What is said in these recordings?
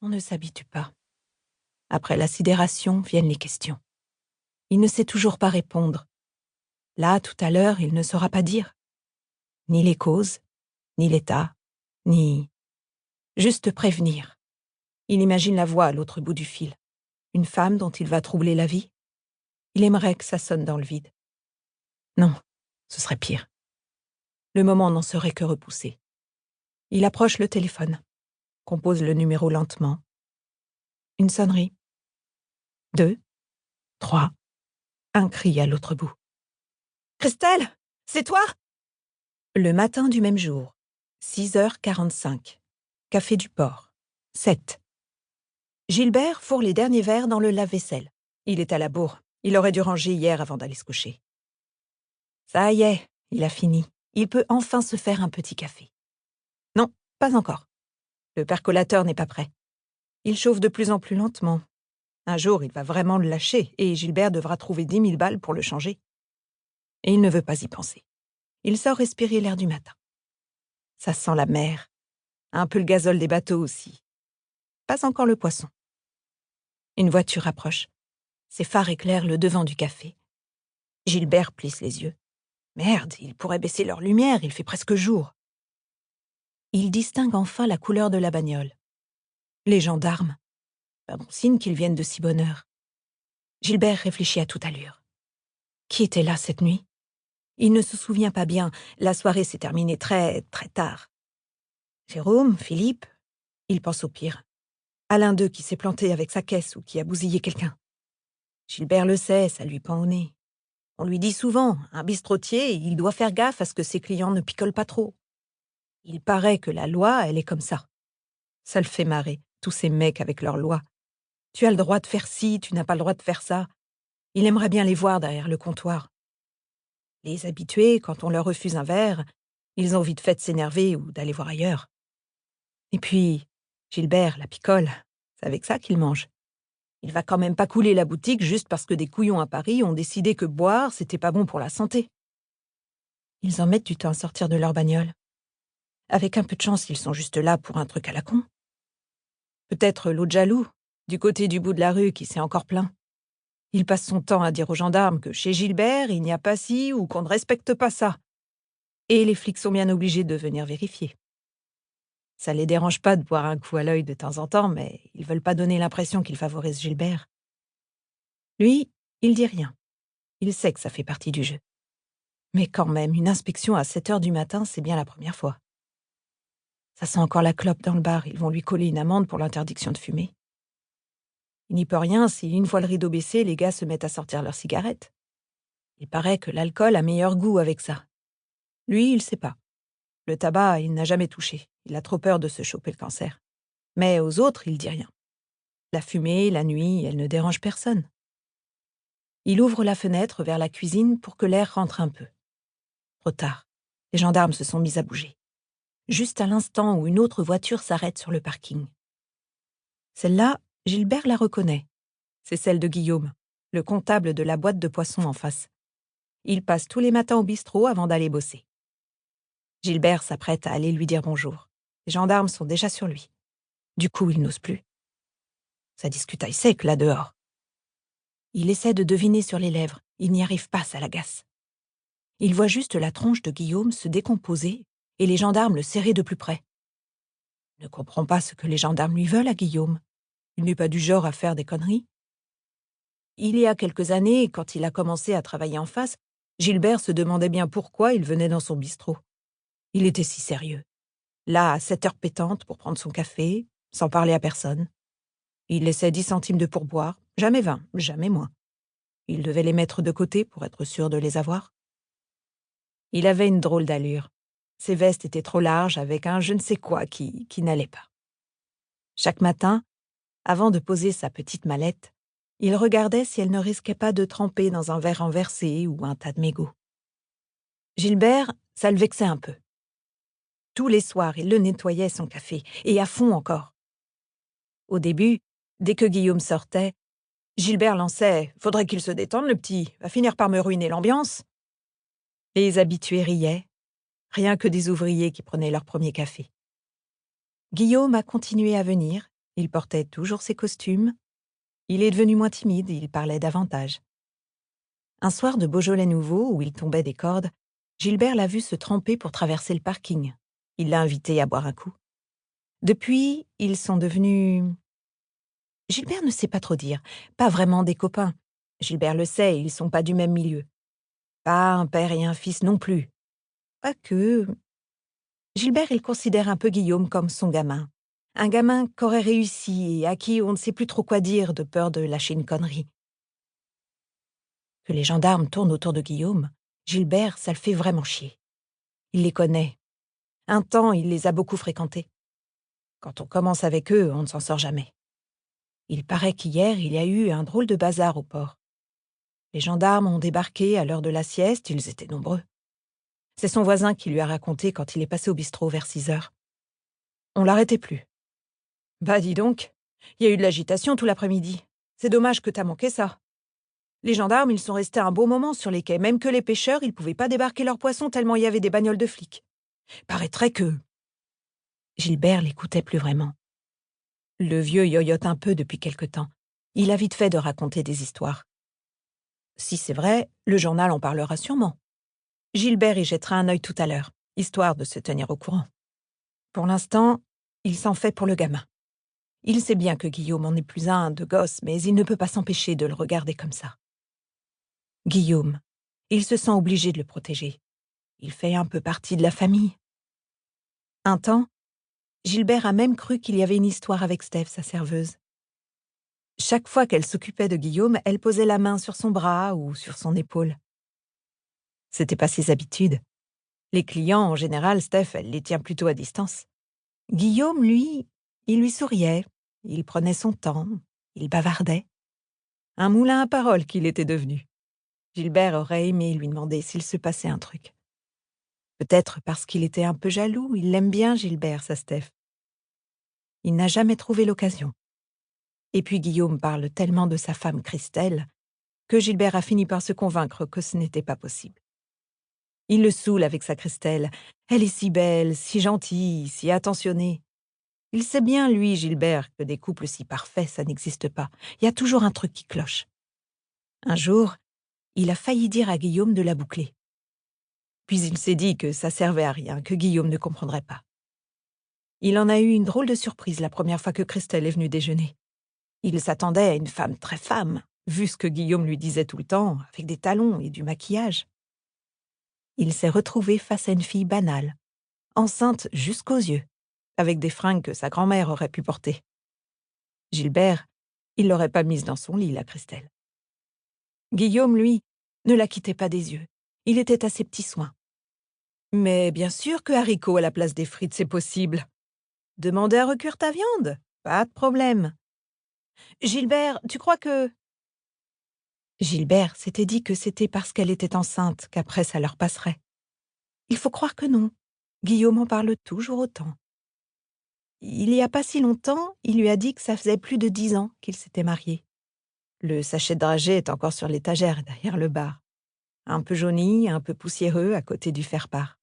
On ne s'habitue pas. Après la sidération viennent les questions. Il ne sait toujours pas répondre. Là, tout à l'heure, il ne saura pas dire. Ni les causes, ni l'état, ni... Juste prévenir. Il imagine la voix à l'autre bout du fil. Une femme dont il va troubler la vie. Il aimerait que ça sonne dans le vide. Non, ce serait pire. Le moment n'en serait que repoussé. Il approche le téléphone, compose le numéro lentement. Une sonnerie. 2, 3, un cri à l'autre bout. « Christelle, c'est toi ?» Le matin du même jour, 6h45. Café du Port. 7. Gilbert fourre les derniers verres dans le lave-vaisselle. Il est à la bourre. Il aurait dû ranger hier avant d'aller se coucher. Ça y est, il a fini. Il peut enfin se faire un petit café. Non, pas encore. Le percolateur n'est pas prêt. Il chauffe de plus en plus lentement. Un jour, il va vraiment le lâcher et Gilbert devra trouver 10 000 balles pour le changer. Et il ne veut pas y penser. Il sort respirer l'air du matin. Ça sent la mer. Un peu le gazole des bateaux aussi. Pas encore le poisson. Une voiture approche. Ses phares éclairent le devant du café. Gilbert plisse les yeux. Merde, ils pourraient baisser leur lumière, il fait presque jour. Il distingue enfin la couleur de la bagnole. Les gendarmes. Pas bon signe qu'ils viennent de si bonne heure. Gilbert réfléchit à toute allure. Qui était là cette nuit? Il ne se souvient pas bien, la soirée s'est terminée très, très tard. Jérôme, Philippe, il pense au pire. À l'un d'eux qui s'est planté avec sa caisse ou qui a bousillé quelqu'un. Gilbert le sait, ça lui pend au nez. On lui dit souvent, un bistrotier, il doit faire gaffe à ce que ses clients ne picolent pas trop. Il paraît que la loi, elle est comme ça. Ça le fait marrer, tous ces mecs avec leur loi. Tu as le droit de faire ci, tu n'as pas le droit de faire ça. Il aimerait bien les voir derrière le comptoir. Les habitués, quand on leur refuse un verre, ils ont vite fait de s'énerver ou d'aller voir ailleurs. Et puis, Gilbert, la picole, c'est avec ça qu'il mange. Il va quand même pas couler la boutique juste parce que des couillons à Paris ont décidé que boire, c'était pas bon pour la santé. Ils en mettent du temps à sortir de leur bagnole. Avec un peu de chance, ils sont juste là pour un truc à la con. Peut-être l'autre jaloux, du côté du bout de la rue qui s'est encore plaint. Il passe son temps à dire aux gendarmes que chez Gilbert, il n'y a pas ci ou qu'on ne respecte pas ça. Et les flics sont bien obligés de venir vérifier. Ça les dérange pas de boire un coup à l'œil de temps en temps, mais ils veulent pas donner l'impression qu'ils favorisent Gilbert. Lui, il dit rien. Il sait que ça fait partie du jeu. Mais quand même, une inspection à 7h du matin, c'est bien la première fois. Ça sent encore la clope dans le bar, ils vont lui coller une amende pour l'interdiction de fumer. Il n'y peut rien si, une fois le rideau baissé, les gars se mettent à sortir leurs cigarettes. Il paraît que l'alcool a meilleur goût avec ça. Lui, il sait pas. Le tabac, il n'a jamais touché. Il a trop peur de se choper le cancer. Mais aux autres, il dit rien. La fumée, la nuit, elle ne dérange personne. Il ouvre la fenêtre vers la cuisine pour que l'air rentre un peu. Trop tard. Les gendarmes se sont mis à bouger. Juste à l'instant où une autre voiture s'arrête sur le parking. Celle-là, Gilbert la reconnaît. C'est celle de Guillaume, le comptable de la boîte de poissons en face. Il passe tous les matins au bistrot avant d'aller bosser. Gilbert s'apprête à aller lui dire bonjour. Les gendarmes sont déjà sur lui. Du coup, il n'ose plus. Ça discute à sec là dehors. Il essaie de deviner sur les lèvres. Il n'y arrive pas, ça l'agace. Il voit juste la tronche de Guillaume se décomposer et les gendarmes le serrer de plus près. Il ne comprend pas ce que les gendarmes lui veulent à Guillaume. Il n'est pas du genre à faire des conneries. Il y a quelques années, quand il a commencé à travailler en face, Gilbert se demandait bien pourquoi il venait dans son bistrot. Il était si sérieux. Là, à 7h pétantes pour prendre son café, sans parler à personne. Il laissait 10 centimes de pourboire, jamais 20, jamais moins. Il devait les mettre de côté pour être sûr de les avoir. Il avait une drôle d'allure. Ses vestes étaient trop larges avec un je ne sais quoi qui n'allait pas. Chaque matin, avant de poser sa petite mallette, il regardait si elle ne risquait pas de tremper dans un verre renversé ou un tas de mégots. Gilbert, ça le vexait un peu. Tous les soirs, il le nettoyait son café, et à fond encore. Au début, dès que Guillaume sortait, Gilbert lançait « Faudrait qu'il se détende, le petit, va finir par me ruiner l'ambiance ». Les habitués riaient, rien que des ouvriers qui prenaient leur premier café. Guillaume a continué à venir, Il portait toujours ses costumes. Il est devenu moins timide, il parlait davantage. Un soir de Beaujolais nouveau, où il tombait des cordes, Gilbert l'a vu se tremper pour traverser le parking. Il l'a invité à boire un coup. Depuis, ils sont devenus... Gilbert ne sait pas trop dire. Pas vraiment des copains. Gilbert le sait, ils sont pas du même milieu. Pas un père et un fils non plus. Pas que... Gilbert, il considère un peu Guillaume comme son gamin. Un gamin qu'aurait réussi et à qui on ne sait plus trop quoi dire de peur de lâcher une connerie. Que les gendarmes tournent autour de Guillaume, Gilbert, ça le fait vraiment chier. Il les connaît. Un temps, il les a beaucoup fréquentés. Quand on commence avec eux, on ne s'en sort jamais. Il paraît qu'hier, il y a eu un drôle de bazar au port. Les gendarmes ont débarqué à l'heure de la sieste, ils étaient nombreux. C'est son voisin qui lui a raconté quand il est passé au bistrot vers 6 heures. On l'arrêtait plus. Bah dis donc, il y a eu de l'agitation tout l'après-midi. C'est dommage que t'as manqué ça. Les gendarmes, ils sont restés un bon moment sur les quais, même que les pêcheurs, ils pouvaient pas débarquer leurs poissons tellement il y avait des bagnoles de flics. Paraîtrait que... Gilbert l'écoutait plus vraiment. Le vieux yoyote un peu depuis quelque temps. Il a vite fait de raconter des histoires. Si c'est vrai, le journal en parlera sûrement. Gilbert y jettera un œil tout à l'heure, histoire de se tenir au courant. Pour l'instant, il s'en fait pour le gamin. Il sait bien que Guillaume en est plus un de gosse, mais il ne peut pas s'empêcher de le regarder comme ça. Guillaume, il se sent obligé de le protéger. Il fait un peu partie de la famille. Un temps, Gilbert a même cru qu'il y avait une histoire avec Steph, sa serveuse. Chaque fois qu'elle s'occupait de Guillaume, elle posait la main sur son bras ou sur son épaule. C'était pas ses habitudes. Les clients, en général, Steph, elle les tient plutôt à distance. Guillaume, lui, il lui souriait, il prenait son temps, il bavardait. Un moulin à paroles qu'il était devenu. Gilbert aurait aimé lui demander s'il se passait un truc. Peut-être parce qu'il était un peu jaloux, il l'aime bien, Gilbert, sa Steph. Il n'a jamais trouvé l'occasion. Et puis Guillaume parle tellement de sa femme Christelle que Gilbert a fini par se convaincre que ce n'était pas possible. Il le saoule avec sa Christelle. Elle est si belle, si gentille, si attentionnée. Il sait bien, lui, Gilbert, que des couples si parfaits, ça n'existe pas. Il y a toujours un truc qui cloche. Un jour, il a failli dire à Guillaume de la boucler. Puis il s'est dit que ça servait à rien, que Guillaume ne comprendrait pas. Il en a eu une drôle de surprise la première fois que Christelle est venue déjeuner. Il s'attendait à une femme, vu ce que Guillaume lui disait tout le temps, avec des talons et du maquillage. Il s'est retrouvé face à une fille banale, enceinte jusqu'aux yeux, avec des fringues que sa grand-mère aurait pu porter. Gilbert, il l'aurait pas mise dans son lit, la Christelle. Guillaume, lui, ne la quittait pas des yeux. Il était à ses petits soins. Mais bien sûr que haricots à la place des frites, c'est possible. Demandez à recuire ta viande, pas de problème. Gilbert, tu crois que... Gilbert s'était dit que c'était parce qu'elle était enceinte qu'après ça leur passerait. Il faut croire que non. Guillaume en parle toujours autant. Il y a pas si longtemps, il lui a dit que ça faisait plus de 10 ans qu'ils s'étaient mariés. Le sachet de dragée est encore sur l'étagère derrière le bar. Un peu jauni, un peu poussiéreux à côté du faire-part.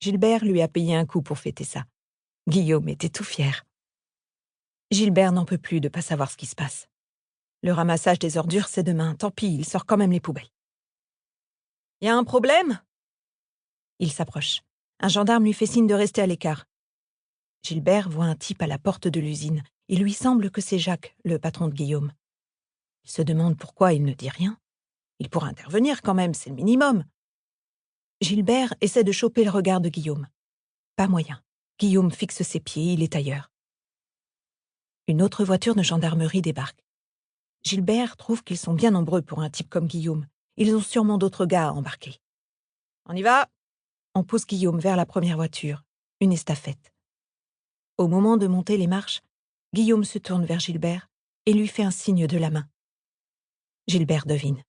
Gilbert lui a payé un coup pour fêter ça. Guillaume était tout fier. Gilbert n'en peut plus de pas savoir ce qui se passe. Le ramassage des ordures, c'est demain. Tant pis, il sort quand même les poubelles. Y a un problème ? Il s'approche. Un gendarme lui fait signe de rester à l'écart. Gilbert voit un type à la porte de l'usine. Il lui semble que c'est Jacques, le patron de Guillaume. Il se demande pourquoi il ne dit rien. Il pourra intervenir quand même, c'est le minimum. Gilbert essaie de choper le regard de Guillaume. Pas moyen. Guillaume fixe ses pieds, il est ailleurs. Une autre voiture de gendarmerie débarque. Gilbert trouve qu'ils sont bien nombreux pour un type comme Guillaume. Ils ont sûrement d'autres gars à embarquer. On y va ? On pousse Guillaume vers la première voiture, une estafette. Au moment de monter les marches, Guillaume se tourne vers Gilbert et lui fait un signe de la main. Gilbert devine.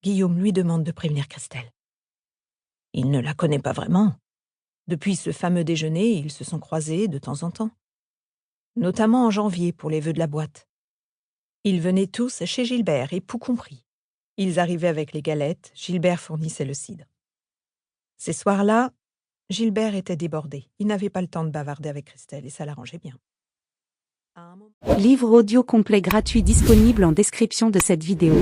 Guillaume lui demande de prévenir Christelle. Il ne la connaît pas vraiment. Depuis ce fameux déjeuner, ils se sont croisés de temps en temps. Notamment en janvier pour les vœux de la boîte. Ils venaient tous chez Gilbert, époux compris. Ils arrivaient avec les galettes, Gilbert fournissait le cidre. Ces soirs-là, Gilbert était débordé. Il n'avait pas le temps de bavarder avec Christelle et ça l'arrangeait bien. À un moment, Livre audio complet gratuit disponible en description de cette vidéo.